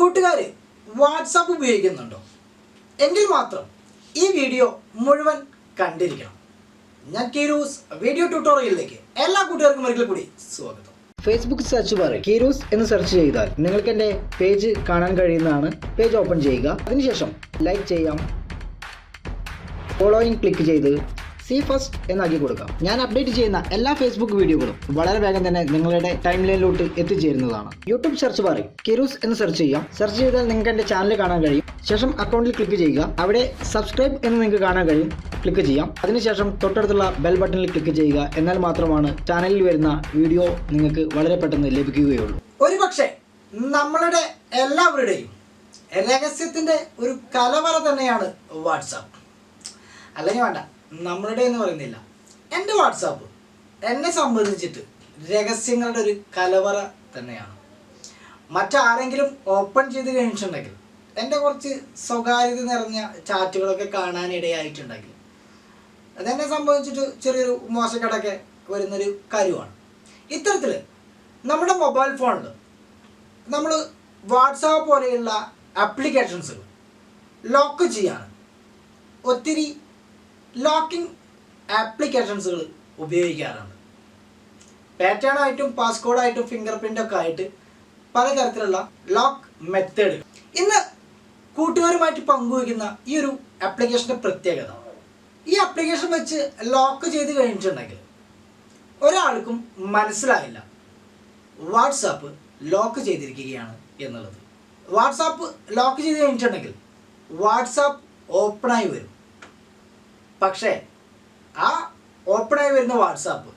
കൂട്ടുകാർ വാട്സാപ്പ് ഉപയോഗിക്കുന്നുണ്ടോ? എങ്കിൽ മാത്രം ഈ വീഡിയോ മുഴുവൻ കണ്ടിരിക്കണം. ഞാൻ കീരൂസ് വീഡിയോ ട്യൂട്ടോറിയലിലേക്ക് എല്ലാ കൂട്ടുകാർക്കും ഒരിക്കൽ കൂടി സ്വാഗതം. ഫേസ്ബുക്ക് സെർച്ച് ബാറിൽ കീരൂസ് എന്ന് സെർച്ച് ചെയ്താൽ നിങ്ങൾക്ക് എൻ്റെ പേജ് കാണാൻ കഴിയുന്നതാണ്. പേജ് ഓപ്പൺ ചെയ്യുക. അതിനുശേഷം ലൈക്ക് ചെയ്യാം. ഫോളോയിങ് ക്ലിക്ക് ചെയ്ത് സി ഫസ്റ്റ് എന്നാക്കി കൊടുക്കാം. ഞാൻ അപ്ഡേറ്റ് ചെയ്യുന്ന എല്ലാ ഫേസ്ബുക്ക് വീഡിയോകളും വളരെ വേഗം തന്നെ നിങ്ങളുടെ ടൈം ലൈനിലോട്ട് എത്തിച്ചേരുന്നതാണ്. യൂട്യൂബ് സെർച്ച് ബാറിൽ കീരൂസ് എന്ന് സെർച്ച് ചെയ്യാം. സെർച്ച് ചെയ്താൽ നിങ്ങൾക്ക് എൻ്റെ ചാനൽ കാണാൻ കഴിയും. ശേഷം അക്കൗണ്ടിൽ ക്ലിക്ക് ചെയ്യുക. അവിടെ സബ്സ്ക്രൈബ് എന്ന് നിങ്ങൾക്ക് കാണാൻ കഴിയും. ക്ലിക്ക് ചെയ്യാം. അതിനുശേഷം തൊട്ടടുത്തുള്ള ബെൽ ബട്ടണിൽ ക്ലിക്ക് ചെയ്യുക. എന്നാൽ മാത്രമാണ് ചാനലിൽ വരുന്ന വീഡിയോ നിങ്ങൾക്ക് വളരെ പെട്ടെന്ന് ലഭിക്കുകയുള്ളൂ. ഒരുപക്ഷെ നമ്മളുടെ എല്ലാവരുടെയും രഹസ്യത്തിൻ്റെ ഒരു കലവറ തന്നെയാണ് വാട്സാപ്പ്. അല്ലെങ്കിൽ വേണ്ട, നമ്മളുടെ എന്ന് പറയുന്നില്ല, എൻ്റെ വാട്സാപ്പ് എന്നെ സംബന്ധിച്ചിട്ട് രഹസ്യങ്ങളുടെ ഒരു കലവറ തന്നെയാണ്. മറ്റാരെങ്കിലും ഓപ്പൺ ചെയ്ത് കഴിഞ്ഞിട്ടുണ്ടെങ്കിൽ എൻ്റെ കുറച്ച് സ്വകാര്യത നിറഞ്ഞ ചാറ്റുകളൊക്കെ കാണാനിടയായിട്ടുണ്ടെങ്കിൽ അതെന്നെ സംബന്ധിച്ചിട്ട് ചെറിയൊരു മോശക്കേടൊക്കെ വരുന്നൊരു കാര്യമാണ്. ഇത്തരത്തിൽ നമ്മുടെ മൊബൈൽ ഫോണിൽ നമ്മൾ വാട്സാപ്പ് പോലെയുള്ള ആപ്ലിക്കേഷൻസുകൾ ലോക്ക് ചെയ്യാൻ ഒത്തിരി ലോക്കിംഗ് ആപ്ലിക്കേഷൻസുകൾ ഉപയോഗിക്കാറുണ്ട്. പാറ്റേൺ ആയിട്ടും പാസ്കോഡായിട്ടും ഫിംഗർ പ്രിൻ്റൊക്കെ ആയിട്ട് പലതരത്തിലുള്ള ലോക്ക് മെത്തേഡുകൾ. ഇന്ന് കൂട്ടുകാരുമായിട്ട് പങ്കുവയ്ക്കുന്ന ഈ ഒരു ആപ്ലിക്കേഷൻ്റെ പ്രത്യേകത, ഈ ആപ്ലിക്കേഷൻ വെച്ച് ലോക്ക് ചെയ്ത് കഴിഞ്ഞിട്ടുണ്ടെങ്കിൽ ഒരാൾക്കും മനസ്സിലായില്ല വാട്സാപ്പ് ലോക്ക് ചെയ്തിരിക്കുകയാണ് എന്നുള്ളത്. വാട്സാപ്പ് ലോക്ക് ചെയ്ത് കഴിഞ്ഞിട്ടുണ്ടെങ്കിൽ വാട്സാപ്പ് ഓപ്പണായി വരും. പക്ഷേ ആ ഓപ്പണായി വരുന്ന വാട്സാപ്പ്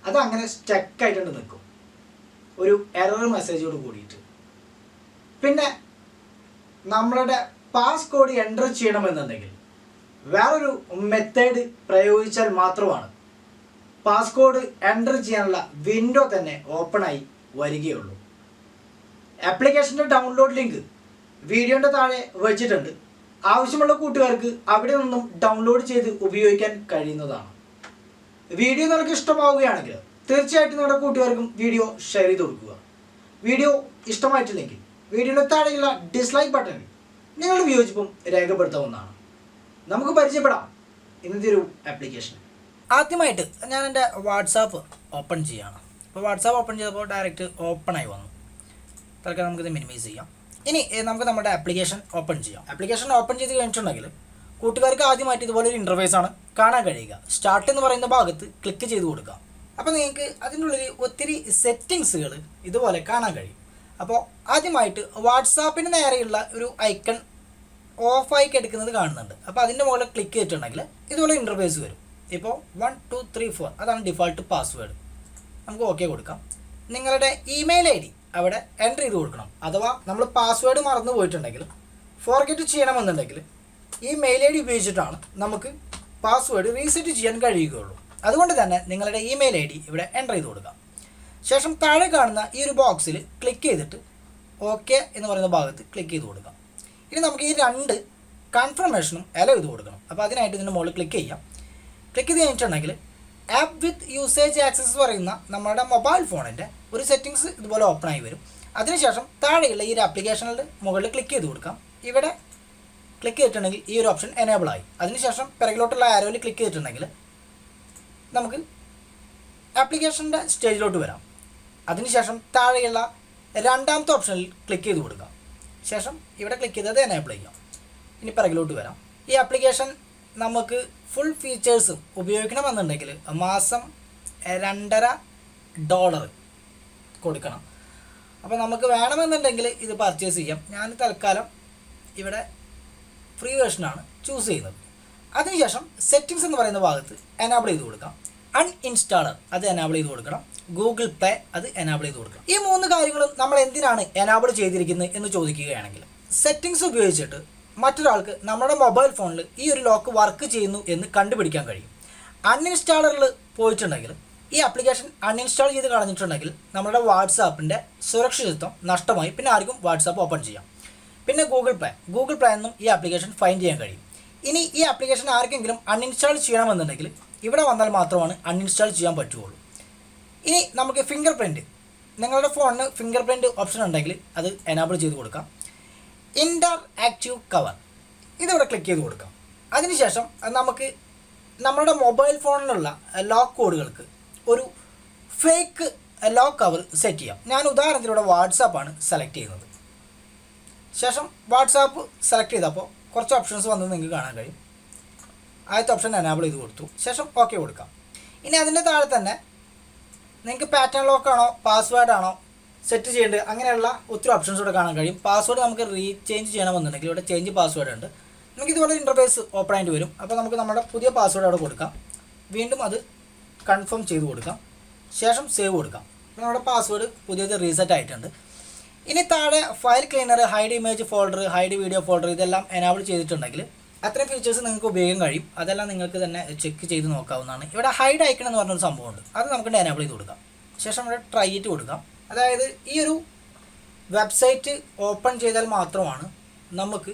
അതങ്ങനെ സ്റ്റക്കായിട്ടുണ്ട് നിൽക്കും, ഒരു എറർ മെസ്സേജോട് കൂടിയിട്ട്. പിന്നെ നമ്മളുടെ പാസ്കോഡ് എൻ്റർ ചെയ്യണമെന്നുണ്ടെങ്കിൽ വേറൊരു മെത്തേഡ് പ്രയോഗിച്ചാൽ മാത്രമാണ് പാസ്കോഡ് എൻ്റർ ചെയ്യാനുള്ള വിൻഡോ തന്നെ ഓപ്പണായി വരികയുള്ളൂ. ആപ്ലിക്കേഷൻ്റെ ഡൗൺലോഡ് ലിങ്ക് വീഡിയോൻ്റെ താഴെ വെച്ചിട്ടുണ്ട്. ആവശ്യമുള്ള കൂട്ടുകാർക്ക് അവിടെ നിന്നും ഡൗൺലോഡ് ചെയ്ത് ഉപയോഗിക്കാൻ കഴിയുന്നതാണ്. വീഡിയോ നിങ്ങൾക്ക് ഇഷ്ടമാവുകയാണെങ്കിൽ തീർച്ചയായിട്ടും നിങ്ങളുടെ കൂട്ടുകാർക്കും വീഡിയോ ഷെയർ ചെയ്ത് കൊടുക്കുക. വീഡിയോ ഇഷ്ടമായിട്ടില്ലെങ്കിൽ വീഡിയോയുടെ താഴെയുള്ള ഡിസ്ലൈക്ക് ബട്ടണിൽ നിങ്ങളുടെ വിയോജിപ്പും രേഖപ്പെടുത്താവുന്നതാണ്. നമുക്ക് പരിചയപ്പെടാം ഇന്നത്തെ ഒരു ആപ്ലിക്കേഷൻ. ആദ്യമായിട്ട് ഞാൻ എൻ്റെ വാട്സാപ്പ് ഓപ്പൺ ചെയ്യുകയാണ്. അപ്പോൾ വാട്സാപ്പ് ഓപ്പൺ ചെയ്തപ്പോൾ ഡയറക്റ്റ് ഓപ്പണായി വന്നു. തൽക്കാലം നമുക്കിത് മിനിമൈസ് ചെയ്യാം. ഇനി നമുക്ക് നമ്മുടെ ആപ്ലിക്കേഷൻ ഓപ്പൺ ചെയ്യാം. ആപ്ലിക്കേഷൻ ഓപ്പൺ ചെയ്ത് കഴിഞ്ഞിട്ടുണ്ടെങ്കിൽ കൂട്ടുകാർക്ക് ആദ്യമായിട്ട് ഇതുപോലെ ഒരു ഇൻ്റർഫേസ് ആണ് കാണാൻ കഴിയുക. സ്റ്റാർട്ട് എന്ന് പറയുന്ന ഭാഗത്ത് ക്ലിക്ക് ചെയ്ത് കൊടുക്കുക. അപ്പോൾ നിങ്ങൾക്ക് അതിനുള്ളിൽ ഒത്തിരി സെറ്റിങ്സുകൾ ഇതുപോലെ കാണാൻ കഴിയും. അപ്പോൾ ആദ്യമായിട്ട് വാട്സാപ്പിന് നേരെയുള്ള ഒരു ഐക്കൺ ഓഫായി കിടക്കുന്നത് കാണുന്നുണ്ട്. അപ്പോൾ അതിൻ്റെ മുകളിൽ ക്ലിക്ക് ചെയ്തിട്ടുണ്ടെങ്കിൽ ഇതുപോലെ ഇൻ്റർഫേസ് വരും. ഇപ്പോൾ 1 2 3 4 അതാണ് ഡിഫോൾട്ട് പാസ്വേഡ്. നമുക്ക് ഓക്കെ കൊടുക്കാം. നിങ്ങളുടെ ഇമെയിൽ ഐ ഡി അവിടെ എൻ്റർ ചെയ്ത് കൊടുക്കണം. അഥവാ നമ്മൾ പാസ്വേഡ് മറന്നു പോയിട്ടുണ്ടെങ്കിൽ ഫോർഗെറ്റ് ചെയ്യണമെന്നുണ്ടെങ്കിൽ ഈ മെയിൽ ഐ ഡി ഉപയോഗിച്ചിട്ടാണ് നമുക്ക് പാസ്വേഡ് റീസെറ്റ് ചെയ്യാൻ കഴിയുകയുള്ളൂ. അതുകൊണ്ട് തന്നെ നിങ്ങളുടെ ഇമെയിൽ ഐ ഡി ഇവിടെ എൻ്റർ ചെയ്ത് കൊടുക്കാം. ശേഷം താഴെ കാണുന്ന ഈ ഒരു ബോക്സിൽ ക്ലിക്ക് ചെയ്തിട്ട് ഓക്കെ എന്ന് പറയുന്ന ഭാഗത്ത് ക്ലിക്ക് ചെയ്ത് കൊടുക്കാം. ഇനി നമുക്ക് ഈ രണ്ട് കൺഫർമേഷനും അലോ ചെയ്ത് കൊടുക്കണം. അപ്പോൾ അതിനായിട്ട് ഇതിൻ്റെ മുകളിൽ ക്ലിക്ക് ചെയ്യാം. ക്ലിക്ക് ചെയ്ത് കഴിഞ്ഞിട്ടുണ്ടെങ്കിൽ ആപ്പ് വിത്ത് യൂസേജ് ആക്സസ് പറയുന്ന നമ്മുടെ മൊബൈൽ ഫോണിൻ്റെ ഒരു സെറ്റിങ്സ് ഇതുപോലെ ഓപ്പണായി വരും. അതിനുശേഷം താഴെയുള്ള ഈ ഒരു ആപ്ലിക്കേഷനിൽ മുകളിൽ ക്ലിക്ക് ചെയ്ത് കൊടുക്കാം. ഇവിടെ ക്ലിക്ക് ചെയ്തിട്ടുണ്ടെങ്കിൽ ഈ ഒരു ഓപ്ഷൻ എനേബിൾ ആയി. അതിനുശേഷം പിറകിലോട്ടുള്ള ആരോയിൽ ക്ലിക്ക് ചെയ്തിട്ടുണ്ടെങ്കിൽ നമുക്ക് ആപ്ലിക്കേഷൻ്റെ സ്റ്റേജിലോട്ട് വരാം. അതിനുശേഷം താഴെയുള്ള രണ്ടാമത്തെ ഓപ്ഷനിൽ ക്ലിക്ക് ചെയ്ത് കൊടുക്കാം. ശേഷം ഇവിടെ ക്ലിക്ക് ചെയ്തത് എനേബിൾ ചെയ്യാം. ഇനി പിറകിലോട്ട് വരാം. ഈ ആപ്ലിക്കേഷൻ നമുക്ക് ഫുൾ ഫീച്ചേഴ്സും ഉപയോഗിക്കണമെന്നുണ്ടെങ്കിൽ മാസം $2.5 കൊടുക്കണം. അപ്പോൾ നമുക്ക് വേണമെന്നുണ്ടെങ്കിൽ ഇത് പർച്ചേസ് ചെയ്യാം. ഞാൻ തൽക്കാലം ഇവിടെ ഫ്രീ വേർഷനാണ് ചൂസ് ചെയ്യുന്നത്. അതിനുശേഷം സെറ്റിങ്സ് എന്ന് പറയുന്ന ഭാഗത്ത് എനാബിൾ ചെയ്ത് കൊടുക്കാം. അൺഇൻസ്റ്റാളർ അത് എനാബിൾ ചെയ്ത് കൊടുക്കണം. ഗൂഗിൾ പ്ലേ അത് എനാബിൾ ചെയ്ത് കൊടുക്കണം. ഈ മൂന്ന് കാര്യങ്ങളും നമ്മൾ എന്തിനാണ് എനാബിൾ ചെയ്തിരിക്കുന്നത് എന്ന് ചോദിക്കുകയാണെങ്കിൽ, സെറ്റിങ്സ് ഉപയോഗിച്ചിട്ട് മറ്റൊരാൾക്ക് നമ്മുടെ മൊബൈൽ ഫോണിൽ ഈ ഒരു ലോക്ക് വർക്ക് ചെയ്യുന്നു എന്ന് കണ്ടുപിടിക്കാൻ കഴിയും. അൺഇൻസ്റ്റാളറിൽ പോയിട്ടുണ്ടെങ്കിൽ ഈ ആപ്ലിക്കേഷൻ അൺഇൻസ്റ്റാൾ ചെയ്ത് കളഞ്ഞിട്ടുണ്ടെങ്കിൽ നമ്മുടെ വാട്സാപ്പിൻ്റെ സുരക്ഷിതത്വം നഷ്ടമായി. പിന്നെ ആർക്കും വാട്സാപ്പ് ഓപ്പൺ ചെയ്യാം. പിന്നെ ഗൂഗിൾ പ്ലേ എന്നും ഈ ആപ്ലിക്കേഷൻ ഫൈൻഡ് ചെയ്യാൻ കഴിയും. ഇനി ഈ ആപ്ലിക്കേഷൻ ആർക്കെങ്കിലും അൺഇൻസ്റ്റാൾ ചെയ്യണമെന്നുണ്ടെങ്കിൽ ഇവിടെ വന്നാൽ മാത്രമാണ് അൺഇൻസ്റ്റാൾ ചെയ്യാൻ പറ്റുകയുള്ളൂ. ഇനി നമുക്ക് ഫിംഗർ പ്രിൻറ്റ്, നിങ്ങളുടെ ഫോണിന് ഫിംഗർ പ്രിൻറ്റ് ഓപ്ഷൻ ഉണ്ടെങ്കിൽ അത് എനാബിൾ ചെയ്ത് കൊടുക്കാം. ഇൻ്ററാക്റ്റീവ് കവർ ഇതിവിടെ ക്ലിക്ക് ചെയ്ത് കൊടുക്കാം. അതിനുശേഷം നമുക്ക് നമ്മുടെ മൊബൈൽ ഫോണിലുള്ള ലോക്ക് കോഡുകൾക്ക് ഒരു ഫേക്ക് ലോക്ക് കവർ സെറ്റ് ചെയ്യാം. ഞാൻ ഉദാഹരണത്തിലൂടെ വാട്സാപ്പാണ് സെലക്ട് ചെയ്യുന്നത്. ശേഷം വാട്സാപ്പ് സെലക്ട് ചെയ്തപ്പോൾ കുറച്ച് ഓപ്ഷൻസ് വന്നത് നിങ്ങൾക്ക് കാണാൻ കഴിയും. ആദ്യത്തെ ഓപ്ഷൻ എനാബിൾ ചെയ്ത് കൊടുത്തു. ശേഷം ഓക്കെ കൊടുക്കാം. ഇനി അതിൻ്റെ താഴെ തന്നെ നിങ്ങൾക്ക് പാറ്റേൺ ലോക്കാണോ പാസ്വേഡാണോ സെറ്റ് ചെയ്യേണ്ടത് അങ്ങനെയുള്ള ഒത്തിരി ഓപ്ഷൻസ് ഇവിടെ കാണാൻ കഴിയും. പാസ്വേഡ് നമുക്ക് റീചേഞ്ച് ചെയ്യണമെന്നുണ്ടെങ്കിൽ ഇവിടെ ചേഞ്ച് പാസ്വേഡ് ഉണ്ട്. നമുക്ക് ഇതുപോലെ ഇൻ്റർഫേസ് ഓപ്പൺ ആയിട്ട് വരും. അപ്പോൾ നമുക്ക് നമ്മുടെ പുതിയ പാസ്വേഡ് അവിടെ കൊടുക്കാം. വീണ്ടും അത് കൺഫേം ചെയ്ത് കൊടുക്കാം. ശേഷം സേവ് കൊടുക്കാം. അപ്പോൾ നമ്മുടെ പാസ്വേഡ് പുതിയത് റീസെറ്റ് ആയിട്ടുണ്ട്. ഇനി താഴെ file cleaner, hide image folder, hide video folder ഇതെല്ലാം എനാബിൾ ചെയ്തിട്ടുണ്ടെങ്കിൽ അത്രയും ഫീച്ചേഴ്സ് നിങ്ങൾക്ക് ഉപയോഗം കഴിയും. അതെല്ലാം നിങ്ങൾക്ക് തന്നെ ചെക്ക് ചെയ്ത് നോക്കാവുന്നതാണ്. ഇവിടെ ഹൈഡ് ഐക്കൺ എന്ന് പറഞ്ഞൊരു സംഭവമുണ്ട്. അത് നമുക്ക് എനാബിൾ ചെയ്ത് കൊടുക്കാം. ശേഷം ഇവിടെ ട്രൈ ഇറ്റ് കൊടുക്കാം. അതായത് ഈ ഒരു വെബ്സൈറ്റ് ഓപ്പൺ ചെയ്താൽ മാത്രമാണ് നമുക്ക്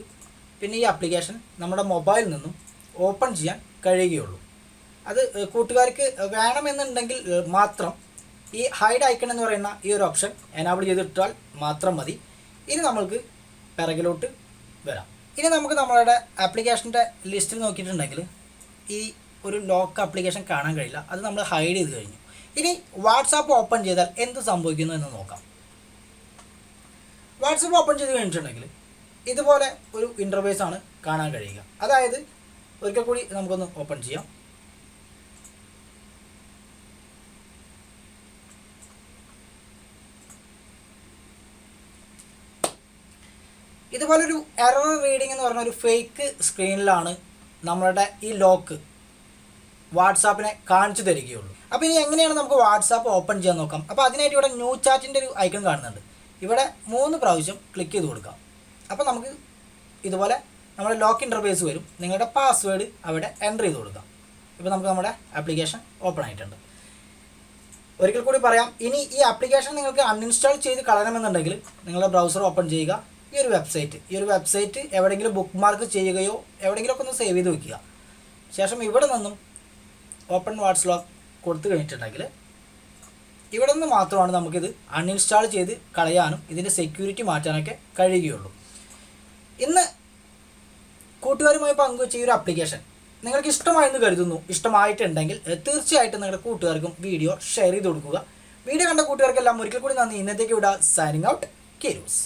പിന്നെ ഈ ആപ്ലിക്കേഷൻ നമ്മുടെ മൊബൈലിൽ നിന്നും ഓപ്പൺ ചെയ്യാൻ കഴിയുകയുള്ളൂ. അത് കൂട്ടുകാർക്ക് വേണമെന്നുണ്ടെങ്കിൽ മാത്രം ഈ ഹൈഡ് ഐക്കൺ എന്ന് പറയുന്ന ഈ ഒരു ഓപ്ഷൻ എനാബിൾ ചെയ്തിട്ടാൽ മാത്രം മതി. ഇനി നമ്മൾക്ക് പിറകിലോട്ട് വരാം. ഇനി നമുക്ക് നമ്മളുടെ ആപ്ലിക്കേഷൻ്റെ ലിസ്റ്റിൽ നോക്കിയിട്ടുണ്ടെങ്കിൽ ഈ ഒരു ലോക്ക് ആപ്ലിക്കേഷൻ കാണാൻ കഴിയില്ല. അത് നമ്മൾ ഹൈഡ് ചെയ്ത് കഴിഞ്ഞു. ഇനി വാട്സാപ്പ് ഓപ്പൺ ചെയ്താൽ എന്ത് സംഭവിക്കുന്നു എന്ന് നോക്കാം. വാട്സാപ്പ് ഓപ്പൺ ചെയ്ത് കഴിഞ്ഞിട്ടുണ്ടെങ്കിൽ ഇതുപോലെ ഒരു ഇൻ്റർഫേസ് ആണ് കാണാൻ കഴിയുക. അതായത് ഒരിക്കൽ കൂടി നമുക്കൊന്ന് ഓപ്പൺ ചെയ്യാം. ഇതുപോലൊരു എറർ റീഡിംഗ് എന്ന് പറഞ്ഞ ഒരു ഫേക്ക് സ്ക്രീനിലാണ് നമ്മളുടെ ഈ ലോക്ക് വാട്സാപ്പിനെ കാണിച്ചു തരികയുള്ളൂ. അപ്പോൾ ഇനി എങ്ങനെയാണ് നമുക്ക് വാട്സാപ്പ് ഓപ്പൺ ചെയ്യാൻ നോക്കാം. അപ്പോൾ അതിനായിട്ട് ഇവിടെ ന്യൂ ചാറ്റിൻ്റെ ഒരു ഐക്കൺ കാണുന്നുണ്ട്. ഇവിടെ 3 പ്രാവശ്യം ക്ലിക്ക് ചെയ്ത് കൊടുക്കാം. അപ്പോൾ നമുക്ക് ഇതുപോലെ നമ്മുടെ ലോക്ക് ഇൻ്റർഫേസ് വരും. നിങ്ങളുടെ പാസ്വേഡ് അവിടെ എൻ്റർ ചെയ്ത് കൊടുക്കാം. ഇപ്പോൾ നമുക്ക് നമ്മുടെ ആപ്ലിക്കേഷൻ ഓപ്പൺ ആയിട്ടുണ്ട്. ഒരിക്കൽ കൂടി പറയാം, ഇനി ഈ ആപ്ലിക്കേഷൻ നിങ്ങൾക്ക് അൺഇൻസ്റ്റാൾ ചെയ്ത് കളയണമെന്നുണ്ടെങ്കിൽ നിങ്ങളുടെ ബ്രൗസർ ഓപ്പൺ ചെയ്യുക. ഈ ഒരു വെബ്സൈറ്റ് എവിടെയെങ്കിലും ബുക്ക് മാർക്ക് ചെയ്യുകയോ എവിടെയെങ്കിലുമൊക്കെ ഒന്ന് സേവ് ചെയ്ത് വയ്ക്കുക. ശേഷം ഇവിടെ നിന്നും ഓപ്പൺ വാട്സ് ലോക്ക് കൊടുത്തു കഴിഞ്ഞിട്ടുണ്ടെങ്കിൽ ഇവിടെ നിന്ന് മാത്രമാണ് നമുക്കിത് അൺഇൻസ്റ്റാൾ ചെയ്ത് കളയാനും ഇതിൻ്റെ സെക്യൂരിറ്റി മാറ്റാനൊക്കെ കഴിയുകയുള്ളൂ. ഇന്ന് കൂട്ടുകാരുമായി പങ്കുവെച്ച ഈ ഒരു ആപ്ലിക്കേഷൻ നിങ്ങൾക്ക് ഇഷ്ടമായെന്ന് കരുതുന്നു. ഇഷ്ടമായിട്ടുണ്ടെങ്കിൽ തീർച്ചയായിട്ടും നിങ്ങളുടെ കൂട്ടുകാർക്കും വീഡിയോ ഷെയർ ചെയ്ത് കൊടുക്കുക. വീഡിയോ കണ്ട കൂട്ടുകാർക്കെല്ലാം ഒരിക്കൽ കൂടി നന്ദി. ഇന്നത്തേക്ക് ഇവിടെ സൈനിങ് ഔട്ട്, കിരൂസ്.